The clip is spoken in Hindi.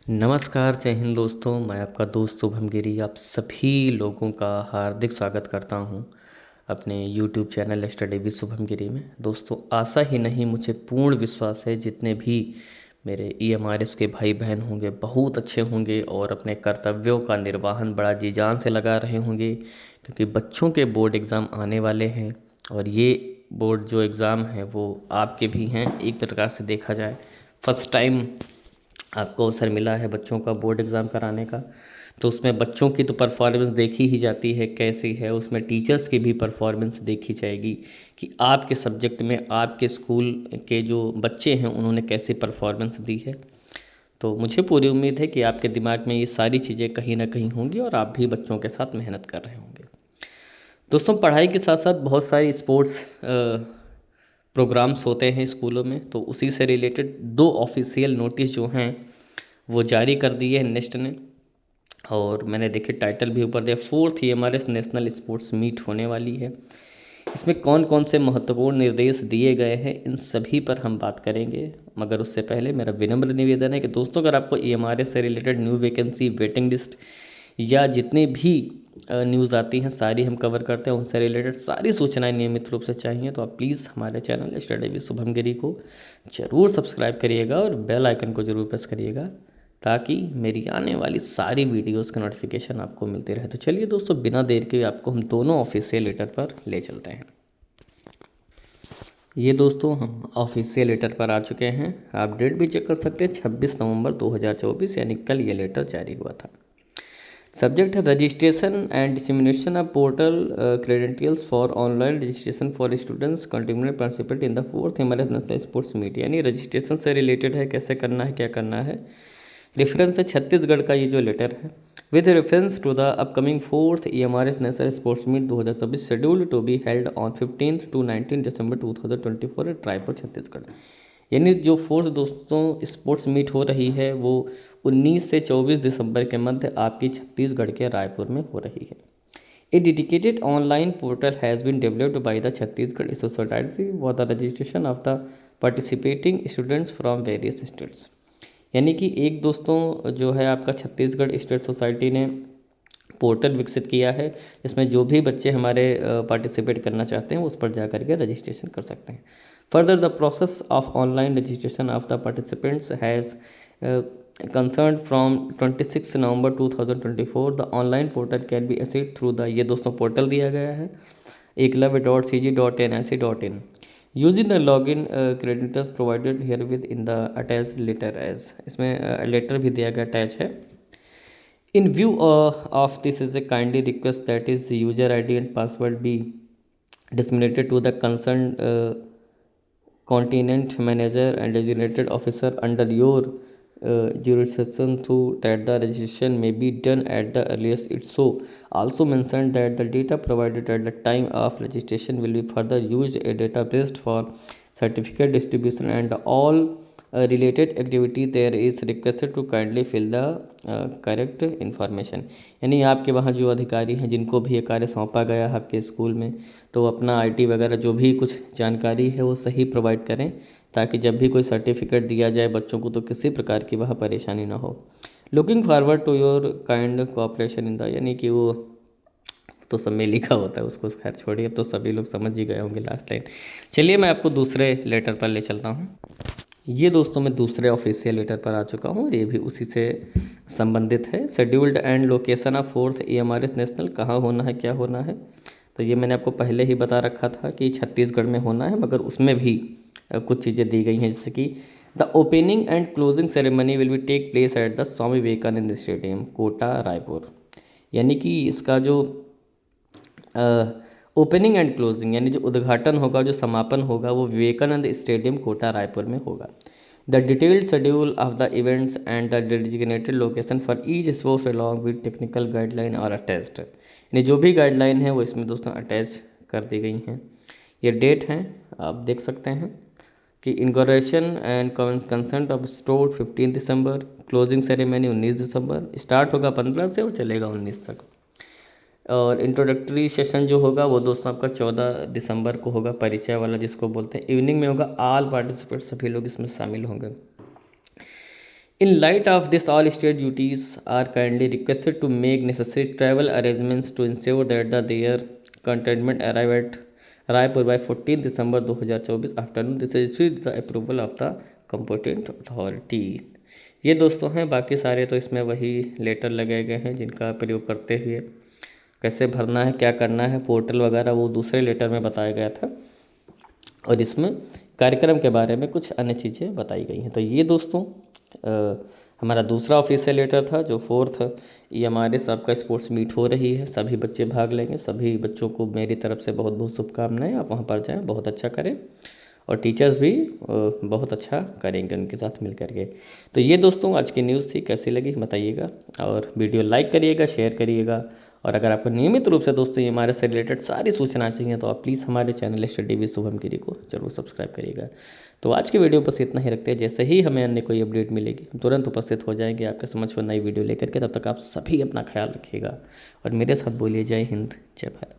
नमस्कार, जय हिंद दोस्तों। मैं आपका दोस्त शुभम गिरी आप सभी लोगों का हार्दिक स्वागत करता हूं अपने YouTube channel study with Shubham Giri में। दोस्तों, आशा ही नहीं मुझे पूर्ण विश्वास है जितने भी मेरे EMRS के भाई बहन होंगे बहुत अच्छे होंगे और अपने कर्तव्यों का निर्वहन बड़ा जी जान से लगा रहे होंगे, क्योंकि बच्चों के बोर्ड एग्ज़ाम आने वाले हैं और ये बोर्ड जो एग्ज़ाम है वो आपके भी हैं। एक प्रकार से देखा जाए फर्स्ट टाइम आपको अवसर मिला है बच्चों का बोर्ड एग्ज़ाम कराने का, तो उसमें बच्चों की तो परफॉर्मेंस देखी ही जाती है कैसी है, उसमें टीचर्स की भी परफॉर्मेंस देखी जाएगी कि आपके सब्जेक्ट में आपके स्कूल के जो बच्चे हैं उन्होंने कैसी परफॉर्मेंस दी है। तो मुझे पूरी उम्मीद है कि आपके दिमाग में ये सारी चीज़ें कहीं ना कहीं होंगी और आप भी बच्चों के साथ मेहनत कर रहे होंगे। दोस्तों, पढ़ाई के साथ साथ बहुत सारी स्पोर्ट्स प्रोग्राम्स होते हैं स्कूलों में, तो उसी से रिलेटेड दो ऑफिशियल नोटिस जो हैं वो जारी कर दिए हैं नेस्ट ने। और मैंने देखे टाइटल भी ऊपर दिया, 4th EMRS national sports meet होने वाली है। इसमें कौन कौन से महत्वपूर्ण निर्देश दिए गए हैं इन सभी पर हम बात करेंगे, मगर उससे पहले मेरा विनम्र निवेदन है कि दोस्तों, अगर आपको EMRS से related new vacancy waiting list या जितने भी न्यूज़ आती हैं सारी हम कवर करते हैं, उनसे रिलेटेड सारी सूचनाएं नियमित रूप से चाहिए तो आप प्लीज़ हमारे चैनल स्टडी विद शुभम गिरी को ज़रूर सब्सक्राइब करिएगा और बेल आइकन को ज़रूर प्रेस करिएगा ताकि मेरी आने वाली सारी वीडियोस का नोटिफिकेशन आपको मिलते रहे। तो चलिए दोस्तों, बिना देर के आपको हम दोनों ऑफिशियल लेटर पर ले चलते हैं। ये दोस्तों, हम ऑफिशियल लेटर पर आ चुके हैं। आप डेट भी चेक कर सकते हैं, 26 नवंबर 2024 यानी कल ये लेटर जारी हुआ था। सब्जेक्ट है registration and dissemination of portal credentials for online registration for students continuing participate in the 4th EMRS national sports meet, यानी रजिस्ट्रेशन से रिलेटेड है, कैसे करना है क्या करना है। रेफरेंस है छत्तीसगढ़ का ये जो लेटर है, with reference to the upcoming 4th EMRS national sports meet 2024 scheduled to be held on 15 to 19 December 2024 at Raipur Chhattisgarh. यानी जो फोर्थ दोस्तों स्पोर्ट्स मीट हो रही है वो 19 से 24 दिसंबर के मध्य आपकी छत्तीसगढ़ के रायपुर में हो रही है। A dedicated online portal has been developed by the Chhattisgarh society for the registration of the participating students from various states. यानी कि एक दोस्तों जो है आपका छत्तीसगढ़ स्टेट सोसाइटी ने पोर्टल विकसित किया है जिसमें जो भी बच्चे हमारे पार्टिसिपेट करना चाहते हैं उस पर जा करके रजिस्ट्रेशन कर सकते हैं। Further the process of online registration of the participants has concern from 26 November 2024 the online portal can be access through the, ये दोस्तों पोर्टल दिया गया है eklavya.cg.nic.in using the log in credentials provided here with in the attach letter as, इसमें लेटर भी दिया गया अटैच है। In view of this is a kindly request that is user ID and password be disseminated to the concerned continent manager and designated officer under your jurisdiction so that the registration may be done at the earliest. It so also mentioned that the data provided at the time of registration will be further used a database for certificate distribution and all related activity there is requested to kindly fill the correct information। यानी आपके वहाँ जो अधिकारी हैं जिनको भी ये कार्य सौंपा गया है आपके स्कूल में, तो अपना IT वगैरह जो भी कुछ जानकारी है वो सही प्रोवाइड करें ताकि जब भी कोई सर्टिफिकेट दिया जाए बच्चों को तो किसी प्रकार की वहाँ परेशानी ना हो। Looking forward to your kind cooperation in the, यानी कि वो तो सब में लिखा होता है उसको खैर छोड़िए, अब तो सभी लोग समझ ही गए होंगे लास्ट लाइन। चलिए मैं आपको दूसरे लेटर पर ले चलता हूँ। ये दोस्तों मैं दूसरे ऑफिशियल लेटर पर आ चुका हूँ और ये भी उसी से संबंधित है। Scheduled and location of 4th EMRS national कहाँ होना है क्या होना है, तो ये मैंने आपको पहले ही बता रखा था कि छत्तीसगढ़ में होना है, मगर उसमें भी कुछ चीज़ें दी गई हैं जैसे कि the opening and closing ceremony will be take place at the Swami Vivekananda stadium Kota Raipur. यानी कि इसका जो ओपनिंग एंड क्लोजिंग यानी जो उद्घाटन होगा जो समापन होगा वो विवेकानंद स्टेडियम कोटा रायपुर में होगा। The detailed schedule of the events and the designated location for each sports along with technical guideline और अटैच्ड, यानी जो भी गाइडलाइन है वो इसमें दोस्तों अटैच कर दी गई हैं। ये डेट हैं आप देख सकते हैं कि inauguration and consent of store 15 December, closing ceremony 19 December, start होगा 15 से और चलेगा 19 तक। और इंट्रोडक्टरी सेशन जो होगा वो दोस्तों आपका 14 दिसंबर को होगा, परिचय वाला जिसको बोलते हैं। इवनिंग में होगा, ऑल पार्टिसिपेट सभी लोग इसमें शामिल होंगे। In light of this, all state duties are kindly requested to make necessary travel arrangements to ensure that their containment arrive at Raipur by 14 December 2024 afternoon. This is with the approval of the competent authority. ये दोस्तों हैं, बाकी सारे तो इसमें वही लेटर लगाए गए हैं जिनका प्रयोग करते हुए कैसे भरना है, क्या करना है, पोर्टल वगैरह वो दूसरे लेटर में बताया गया था, और इसमें कार्यक्रम के बारे में कुछ अन्य चीज़ें बताई गई हैं। तो ये दोस्तों हमारा दूसरा ऑफिशियल लेटर था जो 4th EMRS आपका स्पोर्ट्स मीट हो रही है। सभी बच्चे भाग लेंगे। सभी बच्चों को मेरी तरफ से बहुत बहुत शुभकामनाएं। आप वहाँ पर जाएं, बहुत अच्छा करें, और टीचर्स भी बहुत अच्छा करेंगे उनके साथ मिल करके। तो ये दोस्तों आज की न्यूज़ थी, कैसी लगी बताइएगा, और वीडियो लाइक करिएगा, शेयर करिएगा, और अगर आपको नियमित रूप से दोस्तों ये हमारे से रिलेटेड सारी सूचना चाहिए तो आप प्लीज़ हमारे चैनल स्टडी विद शुभम गिरी को जरूर सब्सक्राइब करिएगा। तो आज की वीडियो बस इतना ही रखते हैं। जैसे ही हमें अन्य कोई अपडेट मिलेगी हम तुरंत उपस्थित हो जाएंगे आपके समझ में नई वीडियो लेकर के। तब तक आप सभी अपना ख्याल रखिएगा और मेरे साथ बोलिए जय हिंद, जय भारत।